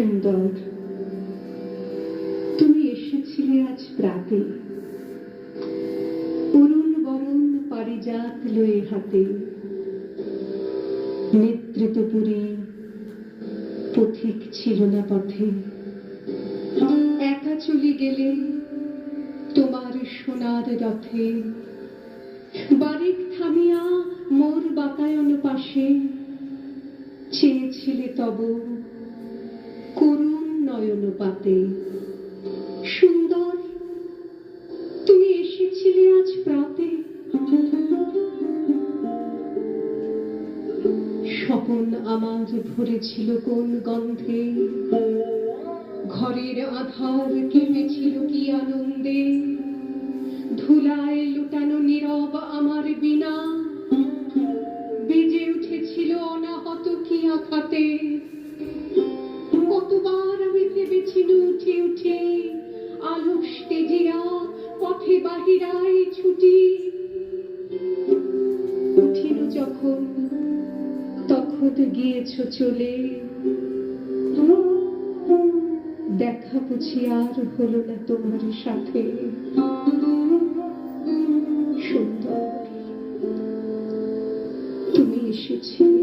সুন্দর, তুমি এসেছিলে আজ প্রাতে, অরুণ বরণ পারিজাত লয়ে হাতে, নেতৃত্বপুরী পথিক ছিল না পথে, একা চলে গেলে তোমার সোনার রথে, বারিক থামিয়া মোর বাতায়ন পাশে, চেয়েছিলে তব করুণ নয়ন পাতে। সুন্দর, তুমি এসেছিলে আজ প্রাতে, স্বপন আমার ভরেছিল কোন গন্ধে, ঘরের আধার কেঁপেছিল কি আনন্দে, ধুলায় লুটানো নীরব আমার বিনা, বেজে উঠেছিল অনাহত কি আঘাতে। কতবার আমি ভেবেছিল উঠে উঠে আলস তেজিয়া পথে বাহিরায় ছুটি, উঠিল যখন তখন গিয়েছ চলে, দেখা বুঝি আর হলো না তোমার সাথে। সুন্দর, তুমি এসেছিলে